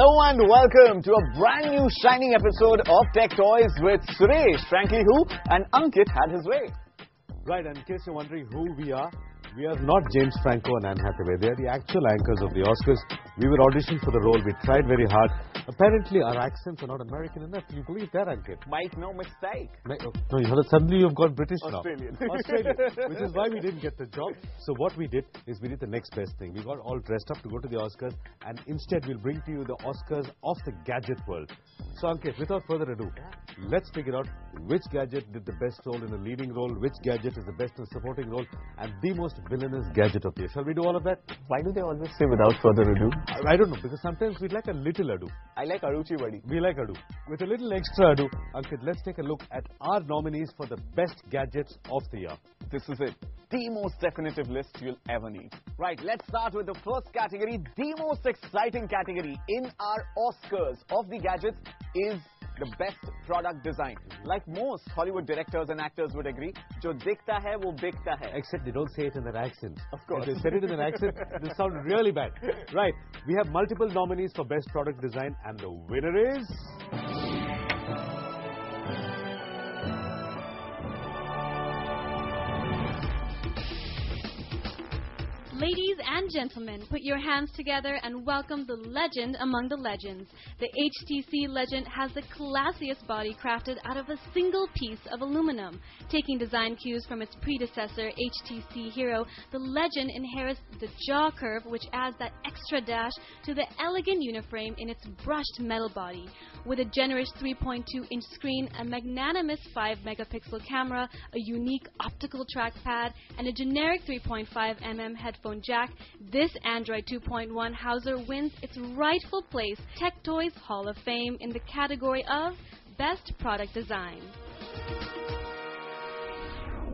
Hello and welcome to a brand new shining episode of Tech Toys with Suresh, frankly who, and Ankit had his way. Right, and in case you're wondering who we are not James Franco and Anne Hathaway. They are the actual anchors of the Oscars. We were auditioned for the role. We tried very hard. Apparently, our accents are not American enough. Can you believe that, Ankit? Make no mistake. No, suddenly you've gone British Australian. now. Australian. Which is why we didn't get the job. So what we did is we did the next best thing. We got all dressed up to go to the Oscars, and instead we'll bring to you the Oscars of the gadget world. So Ankit, without further ado, let's figure out which gadget did the best role in a leading role, which gadget is the best in a supporting role, and the most villainous gadget of the year. Shall we do all of that? Why do they always say without further ado? I don't know, because sometimes we'd like a little ado. I like Aruchi Vadi. We like ado. With a little extra ado, Ankit, let's take a look at our nominees for the best gadgets of the year. This is it. The most definitive list you'll ever need. Right, let's start with the first category. The most exciting category in our Oscars of the gadgets is the best product design. Like most Hollywood directors and actors would agree, jo dikhta hai, wo bikta hai. Except they don't say it in that accent. Of course. If they said it in an accent, it sounds really bad. Right, we have multiple nominees for best product design, and the winner is... Ladies and gentlemen, put your hands together and welcome the legend among the legends. The HTC Legend has the classiest body crafted out of a single piece of aluminum. Taking design cues from its predecessor, HTC Hero, the Legend inherits the jaw curve, which adds that extra dash to the elegant uniframe in its brushed metal body. With a generous 3.2-inch screen, a magnanimous 5-megapixel camera, a unique optical trackpad, and a generic 3.5mm headphone jack, this Android 2.1 Hauser wins its rightful place Tech Toys Hall of Fame in the category of Best Product Design.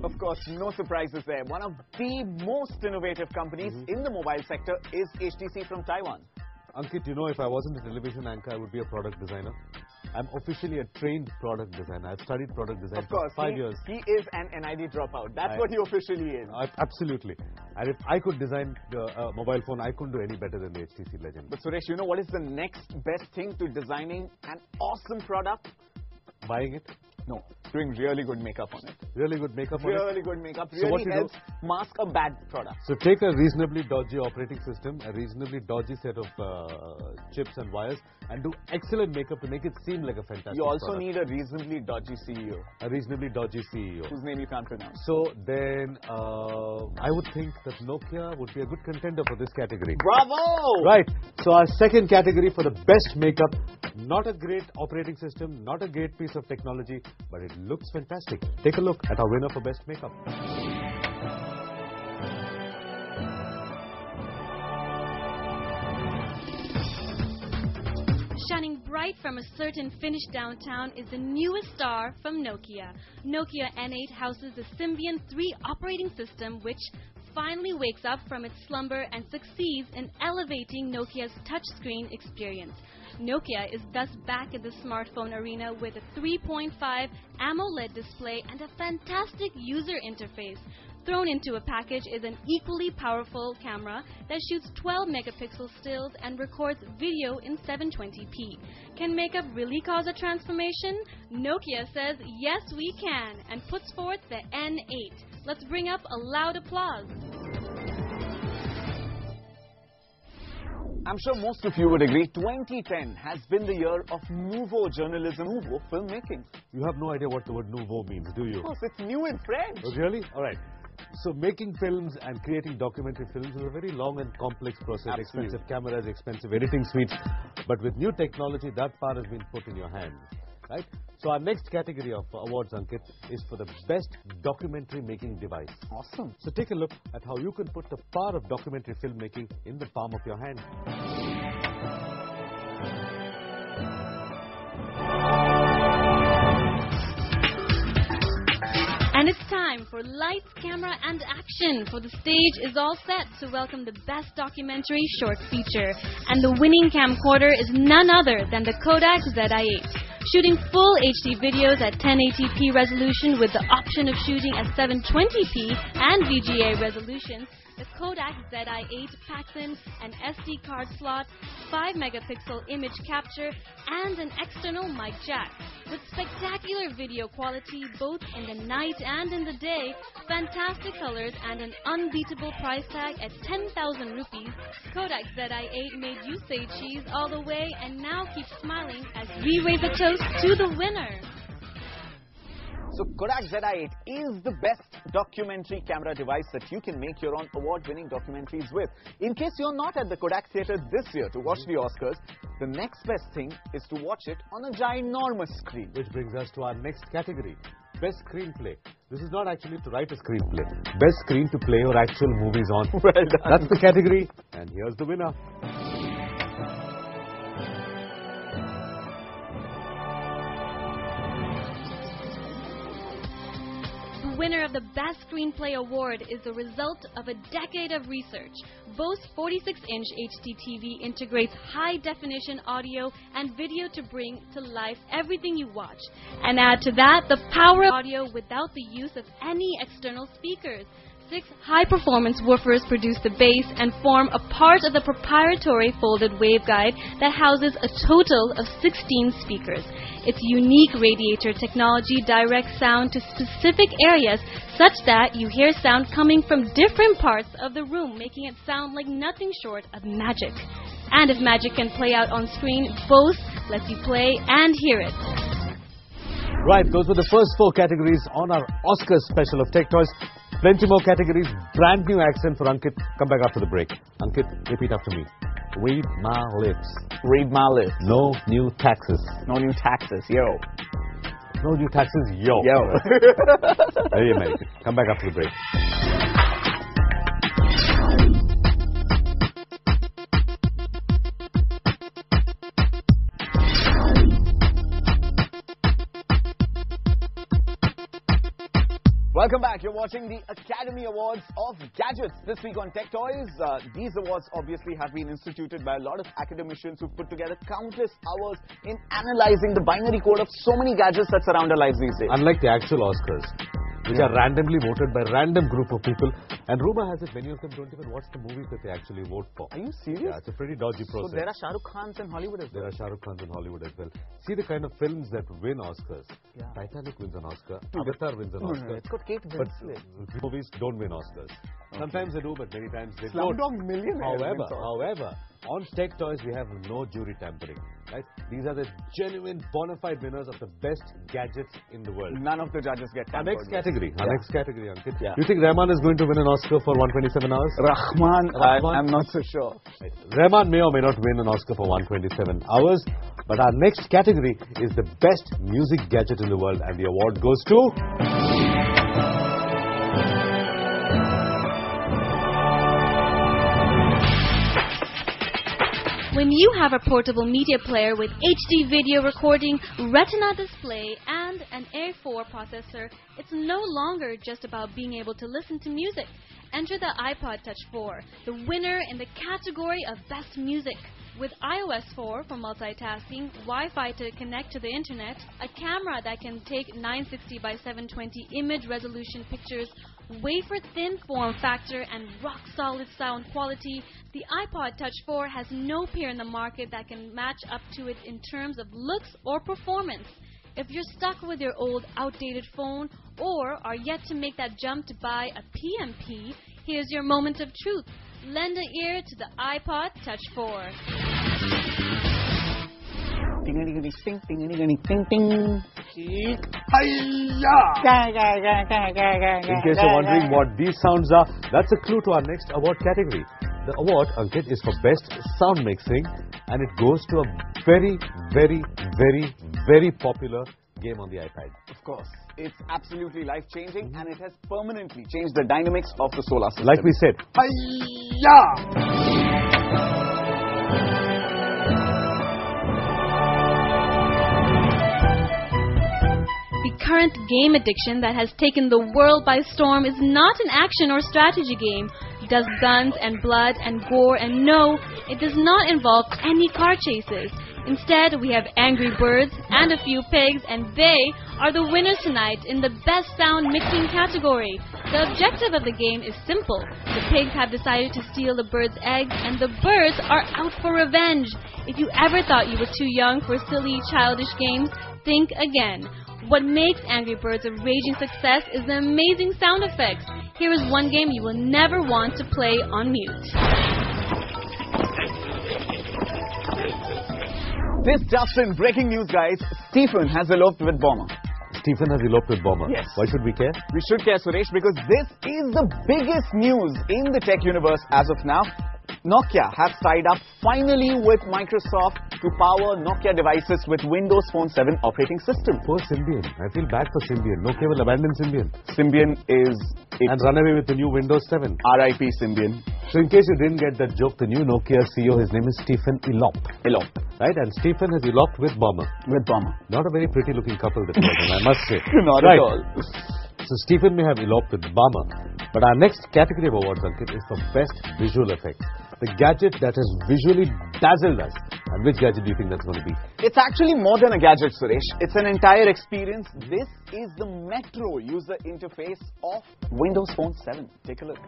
Of course, no surprises there. One of the most innovative companies in the mobile sector is HTC from Taiwan. Ankit, you know, if I wasn't a television anchor, I would be a product designer. I'm officially a trained product designer. I've studied product design for 5 years. He is an NID dropout. That's what he officially is. Absolutely. And if I could design a mobile phone, I couldn't do any better than the HTC Legend. But Suresh, you know what is the next best thing to designing an awesome product? Buying it? No, doing really good makeup on it. Really good makeup on it? Really good makeup. Really helps mask a bad product. So take a reasonably dodgy operating system, a reasonably dodgy set of chips and wires, and do excellent makeup to make it seem like a fantastic You also product. need a reasonably dodgy CEO. A reasonably dodgy CEO. Whose name you can't pronounce. So then, I would think that Nokia would be a good contender for this category. Bravo! Right. So our second category for the best makeup, not a great operating system, not a great piece of technology, but it looks fantastic. Take a look at our winner for best makeup. Shining bright from a certain Finnish downtown is the newest star from Nokia. Nokia N8 houses the Symbian 3 operating system, which finally wakes up from its slumber and succeeds in elevating Nokia's touchscreen experience. Nokia is thus back in the smartphone arena with a 3.5 AMOLED display and a fantastic user interface. Thrown into a package is an equally powerful camera that shoots 12-megapixel stills and records video in 720p. Can makeup really cause a transformation? Nokia says yes we can and puts forth the N8. Let's bring up a loud applause. I'm sure most of you would agree 2010 has been the year of nouveau journalism, nouveau filmmaking. You have no idea what the word nouveau means, do you? Of course, it's new in French. Oh, really? All right. So making films and creating documentary films is a very long and complex process. Absolutely. Expensive cameras, expensive editing suites. But with new technology, that power has been put in your hands. Right? So our next category of awards, Ankit, is for the best documentary making device. Awesome. So take a look at how you can put the power of documentary filmmaking in the palm of your hand. And it's time for lights, camera, and action. For the stage is all set to welcome the best documentary short feature. And the winning camcorder is none other than the Kodak ZI-8. Shooting full HD videos at 1080p resolution with the option of shooting at 720p and VGA resolution, the Kodak ZI-8 packs in an SD card slot, 5-megapixel image capture, and an external mic jack. With spectacular video quality both in the night and in the day, fantastic colors, and an unbeatable price tag at 10,000 rupees, Kodak ZI-8 made you say cheese all the way and now keep smiling as we raise a toast to the winner. So Kodak ZI-8 is the best documentary camera device that you can make your own award-winning documentaries with. In case you're not at the Kodak Theatre this year to watch the Oscars, the next best thing is to watch it on a ginormous screen. Which brings us to our next category, Best Screenplay. This is not actually to write a screenplay. Best screen to play your actual movies on. Well done. That's the category, and here's the winner. The winner of the Best Screenplay Award is the result of a decade of research. Bose 46-inch HD TV integrates high-definition audio and video to bring to life everything you watch. And add to that the power of audio without the use of any external speakers. 6 high-performance woofers produce the bass and form a part of the proprietary folded waveguide that houses a total of 16 speakers. Its unique radiator technology directs sound to specific areas such that you hear sound coming from different parts of the room, making it sound like nothing short of magic. And if magic can play out on screen, Bose lets you play and hear it. Right, those were the first 4 categories on our Oscars special of Tech Toys. Plenty more categories, brand new accent for Ankit. Come back after the break. Ankit, repeat after me. Read my lips. Read my lips. No new taxes. No new taxes, yo. No new taxes, yo. Yo. Very American. Come back after the break. Welcome back. You're watching the Academy Awards of Gadgets this week on Tech Toys. These awards obviously have been instituted by a lot of academicians who've put together countless hours in analyzing the binary code of so many gadgets that surround our lives these days. Unlike the actual Oscars, which are randomly voted by a random group of people, and rumor has it many of them don't even watch the movies that they actually vote for. Are you serious? Yeah, it's a pretty dodgy process. So there are Shah Rukh Khans in Hollywood as well? There are Shah Rukh Khans in Hollywood as well. See the kind of films that win Oscars. Yeah. Titanic wins an Oscar. Avatar wins an Oscar. It's got Kate But Winslet. movies don't win Oscars. Sometimes they do, but many times they Slumdog don't. Millionaire. However, on Tech Toys we have no jury tampering. Right? These are the genuine, bona fide winners of the best gadgets in the world. None of the judges get Our tampered next category, Ankit. Yeah. You think Rahman is going to win an Oscar for 127 hours? Rahman, I'm not so sure. Right. Rahman may or may not win an Oscar for 127 hours, but our next category is the best music gadget in the world, and the award goes to... When you have a portable media player with HD video recording, Retina display, and an A4 processor, it's no longer just about being able to listen to music. Enter the iPod Touch 4, the winner in the category of Best Music. With iOS 4 for multitasking, Wi-Fi to connect to the internet, a camera that can take 960 by 720 image resolution pictures, wafer-thin form factor, and rock-solid sound quality, the iPod Touch 4 has no peer in the market that can match up to it in terms of looks or performance. If you're stuck with your old, outdated phone or are yet to make that jump to buy a PMP, here's your moment of truth. Lend an ear to the iPod Touch 4. In case you're wondering what these sounds are, that's a clue to our next award category. The award, Ankit, is for best sound mixing, and it goes to a very, very, very, very popular game on the iPad. Of course. It's absolutely life-changing, and it has permanently changed the dynamics of the solar system. Like we said, The current game addiction that has taken the world by storm is not an action or strategy game. It does guns and blood and gore, and no, it does not involve any car chases. Instead, we have angry birds and a few pigs, and they are the winners tonight in the best sound mixing category. The objective of the game is simple. The pigs have decided to steal the birds' eggs, and the birds are out for revenge. If you ever thought you were too young for silly, childish games, think again. What makes Angry Birds a raging success is the amazing sound effects. Here is one game you will never want to play on mute. This just in, breaking news, guys. Stephen has eloped with Bomber. Stephen has eloped with Bomber. Yes. Why should we care? We should care, Suresh, because this is the biggest news in the tech universe as of now. Nokia has tied up finally with Microsoft to power Nokia devices with Windows Phone 7 operating system. Poor Symbian. I feel bad for Symbian. Nokia will abandon Symbian. Symbian is it. And run away with the new Windows 7. R.I.P. Symbian. So in case you didn't get that joke, the new Nokia CEO, his name is Stephen Elop. Elop. Right? And Stephen has eloped with Bomber. With Bomber. Not a very pretty looking couple, that was, I must say. Not at all. So Stephen may have eloped with Bomber. But our next category of awards, Ankit, is for Best Visual Effects. The gadget that has visually dazzled us. And which gadget do you think that's going to be? It's actually more than a gadget, Suresh. It's an entire experience. This is the Metro user interface of Windows Phone 7. Take a look.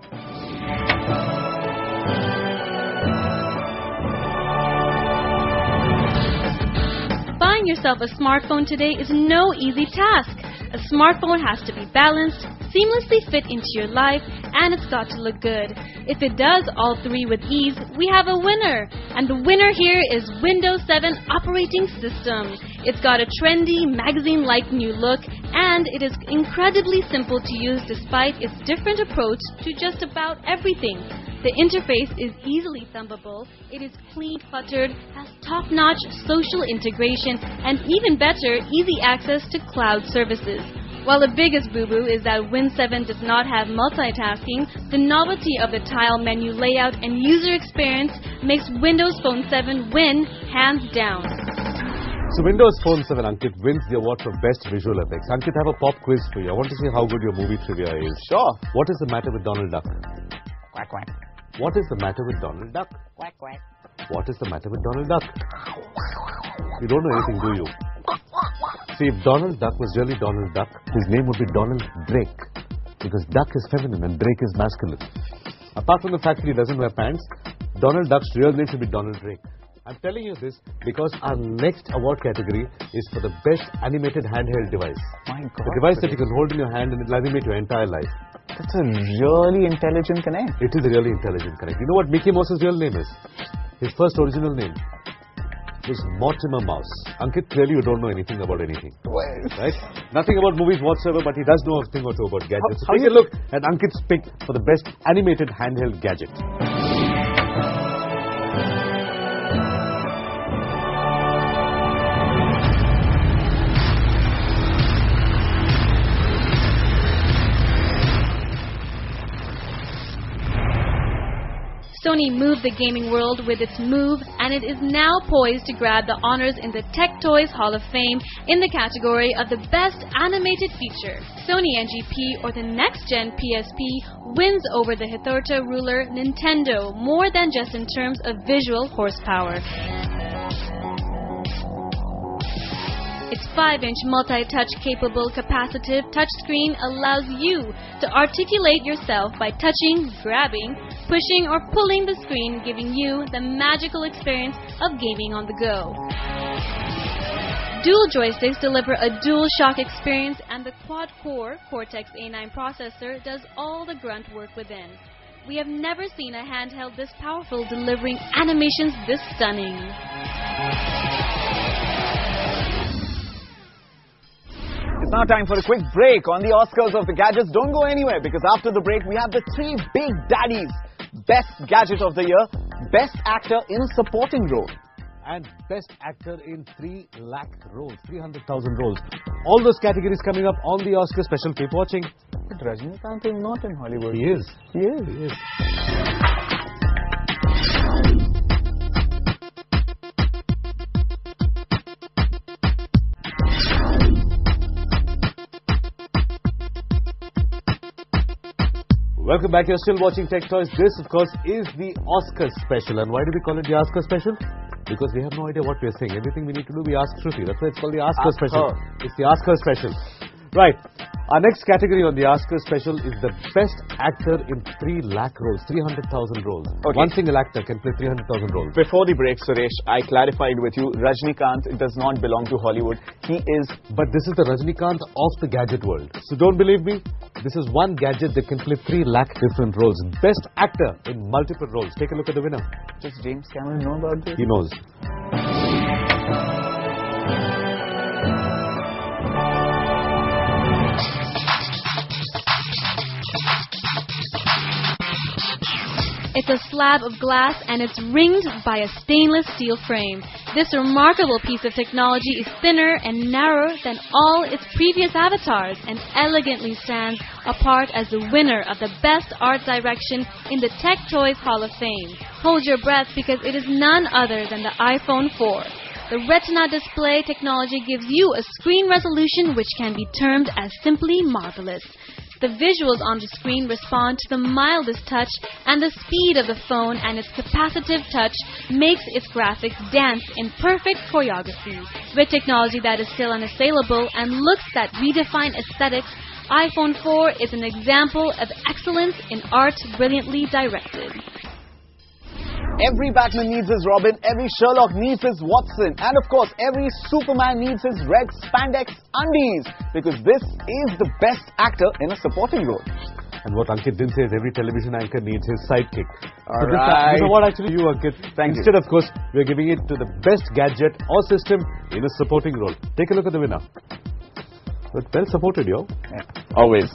Buying yourself a smartphone today is no easy task. A smartphone has to be balanced, seamlessly fit into your life, and it's got to look good. If it does all three with ease, we have a winner. And the winner here is Windows 7 operating system. It's got a trendy, magazine-like new look, and it is incredibly simple to use despite its different approach to just about everything. The interface is easily thumbable, it is clean-cluttered, has top-notch social integration, and even better, easy access to cloud services. While the biggest boo-boo is that Win 7 does not have multitasking, the novelty of the tile menu layout and user experience makes Windows Phone 7 win hands down. So Windows Phone 7, Ankit, wins the award for Best Visual Effects. Ankit, I have a pop quiz for you. I want to see how good your movie trivia is. Sure. What is the matter with Donald Duck? Quack, quack. What is the matter with Donald Duck? Quack, quack. What is the matter with Donald Duck? You don't know anything, do you? See, if Donald Duck was really Donald Duck, his name would be Donald Drake. Because Duck is feminine and Drake is masculine. Apart from the fact that he doesn't wear pants, Donald Duck's real name should be Donald Drake. I'm telling you this because our next award category is for the best animated handheld device. My God. The device that you can hold in your hand and it will animate your entire life. That's a really intelligent connect. It is a really intelligent connect. You know what Mickey Mouse's real name is? His first original name was Mortimer Mouse. Ankit, clearly you don't know anything about anything. Right? Nothing about movies whatsoever, but he does know a thing or two about gadgets. So take a look at Ankit's pick for the best animated handheld gadget. Sony moved the gaming world with its Move, and it is now poised to grab the honors in the Tech Toys Hall of Fame in the category of the Best Animated Feature. Sony NGP, or the next-gen PSP, wins over the Hitherto ruler Nintendo more than just in terms of visual horsepower. Its 5-inch multi-touch capable capacitive touchscreen allows you to articulate yourself by touching, grabbing, pushing or pulling the screen, giving you the magical experience of gaming on the go. Dual joysticks deliver a dual shock experience, and the quad-core Cortex-A9 processor does all the grunt work within. We have never seen a handheld this powerful, delivering animations this stunning. It's now time for a quick break on the Oscars of the Gadgets. Don't go anywhere because after the break we have the three big daddies. Best Gadget of the Year, Best Actor in a Supporting Role, and Best Actor in 3 lakh roles, 300,000 roles. All those categories coming up on the Oscar special. Keep watching. But Rajinikanth is not in Hollywood. He is. He is. He is. Welcome back. You're still watching Tech Toys. This, of course, is the Oscar special. And why do we call it the Oscar special? because we have no idea what we are saying. Everything we need to do, we ask Shruti. That's why it's called the Ask Her Ask Special. her. It's the Ask Her Special. Right. Our next category on the Ask Her Special is the best actor in 3 lakh roles, 300,000 roles. Okay. One single actor can play 300,000 roles. Before the break, Suresh, I clarified with you, Rajnikant does not belong to Hollywood. He is... But this is the Rajnikant of the gadget world. So don't believe me. This is one gadget that can play 3 lakh different roles. Best actor in multiple roles. Take a look at the winner. Does James Cameron know about this? He knows. It's a slab of glass and it's ringed by a stainless steel frame. This remarkable piece of technology is thinner and narrower than all its previous avatars and elegantly stands apart as the winner of the Best Art Direction in the Tech Toys Hall of Fame. Hold your breath because it is none other than the iPhone 4. The Retina display technology gives you a screen resolution which can be termed as simply marvelous. The visuals on the screen respond to the mildest touch, and the speed of the phone and its capacitive touch makes its graphics dance in perfect choreography. With technology that is still unassailable and looks that redefine aesthetics, iPhone 4 is an example of excellence in art brilliantly directed. Every Batman needs his Robin, every Sherlock needs his Watson, and of course, every Superman needs his red spandex undies, because this is the best actor in a supporting role. And what Ankit didn't say is every television anchor needs his sidekick. All right. You know what actually you, Ankit? Instead, of course, we're giving it to the best gadget or system in a supporting role. Take a look at the winner. But well supported, yo. Yeah. Always.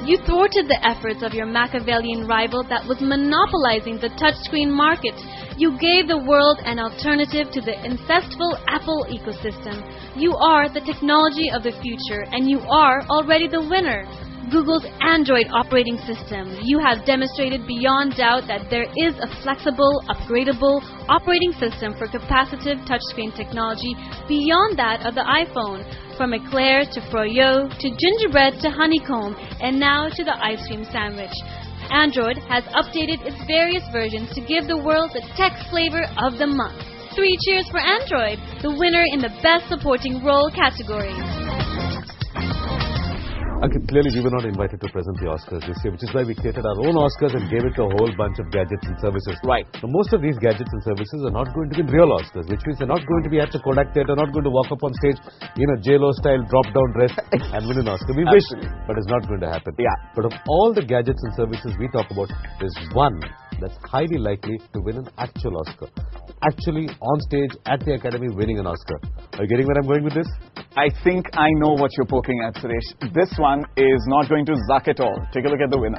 You thwarted the efforts of your Machiavellian rival that was monopolizing the touchscreen market. You gave the world an alternative to the ancestral Apple ecosystem. You are the technology of the future, and you are already the winner. Google's Android operating system. You have demonstrated beyond doubt that there is a flexible, upgradable operating system for capacitive touchscreen technology beyond that of the iPhone. From eclair to froyo to gingerbread to honeycomb and now to the ice cream sandwich. Android has updated its various versions to give the world the tech flavor of the month. 3 cheers for Android, the winner in the Best Supporting Role category. Okay, clearly we were not invited to present the Oscars this year, which is why we created our own Oscars and gave it to a whole bunch of gadgets and services. Right. Now, most of these gadgets and services are not going to be real Oscars, which means they're not going to be at the Kodak Theatre, not going to walk up on stage in a J-Lo style drop-down dress and win an Oscar. We wish, but it's not going to happen. Yeah. But of all the gadgets and services we talk about, there's one that's highly likely to win an actual Oscar. Actually on stage at the Academy winning an Oscar. Are you getting where I'm going with this? I think I know what you're poking at, Suresh. This one is not going to zuck at all. Take a look at the winner.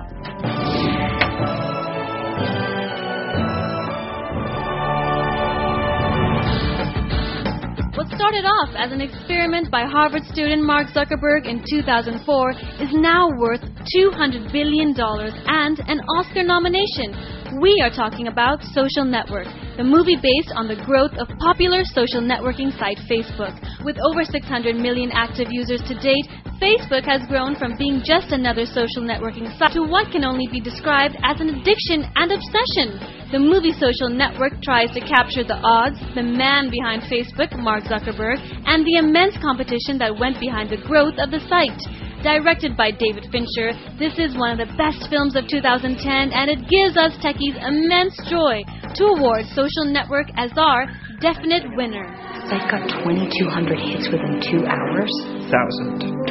What started off as an experiment by Harvard student Mark Zuckerberg in 2004 is now worth $200 billion and an Oscar nomination. We are talking about Social Network, the movie based on the growth of popular social networking site Facebook. With over 600 million active users to date, Facebook has grown from being just another social networking site to what can only be described as an addiction and obsession. The movie Social Network tries to capture the odds, the man behind Facebook, Mark Zuckerberg, and the immense competition that went behind the growth of the site. Directed by David Fincher, this is one of the best films of 2010, and it gives us techies immense joy to award Social Network as our definite winner. Site got 2,200 hits within 2 hours.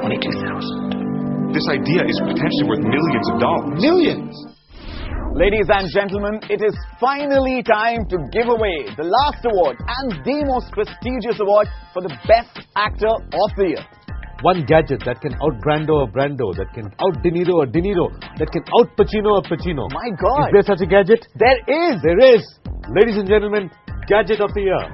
22,000. This idea is potentially worth millions of dollars. Millions! Ladies and gentlemen, it is finally time to give away the last award and the most prestigious award for the Best Actor of the Year. One gadget that can out-Brando a Brando, that can out-De-Niro a De Niro, that can out-Pacino a Pacino. My God! Is there such a gadget? There is! There is! Ladies and gentlemen, Gadget of the Year.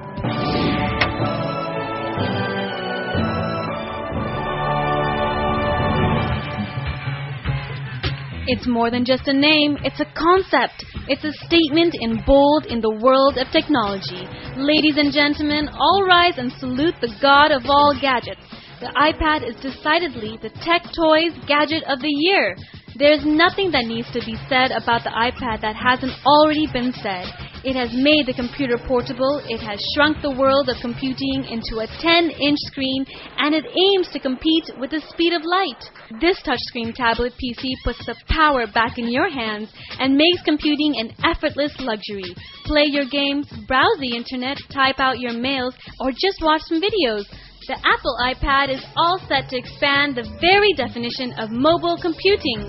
It's more than just a name, it's a concept. It's a statement in bold in the world of technology. Ladies and gentlemen, all rise and salute the god of all gadgets. The iPad is decidedly the tech toys gadget of the year. There's nothing that needs to be said about the iPad that hasn't already been said. It has made the computer portable, it has shrunk the world of computing into a 10-inch screen, and it aims to compete with the speed of light. This touchscreen tablet PC puts the power back in your hands and makes computing an effortless luxury. Play your games, browse the internet, type out your mails, or just watch some videos. The Apple iPad is all set to expand the very definition of mobile computing.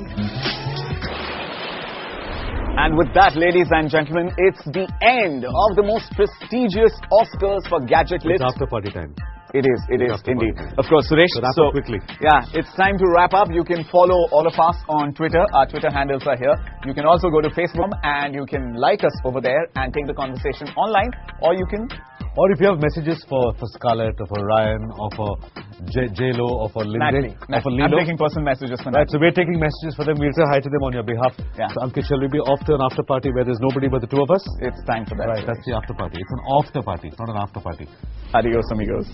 And with that, ladies and gentlemen, it's the end of the most prestigious Oscars for gadget list. It's after party time. It is indeed. Of course, Suresh. So wrap up quickly. Yeah, it's time to wrap up. You can follow all of us on Twitter. Our Twitter handles are here. You can also go to Facebook and you can like us over there and take the conversation online. Or you can... Or if you have messages for Scarlett or for Ryan or for J-Lo or for Lindsay or for Lilo. I'm taking personal messages for Right, so we're taking messages for them. We'll say hi to them on your behalf. Yeah. So Ankit, shall we be off to an after party where there's nobody but the two of us? It's time for that. Right, that's the after party. It's an after party, not an after party. Adios, amigos.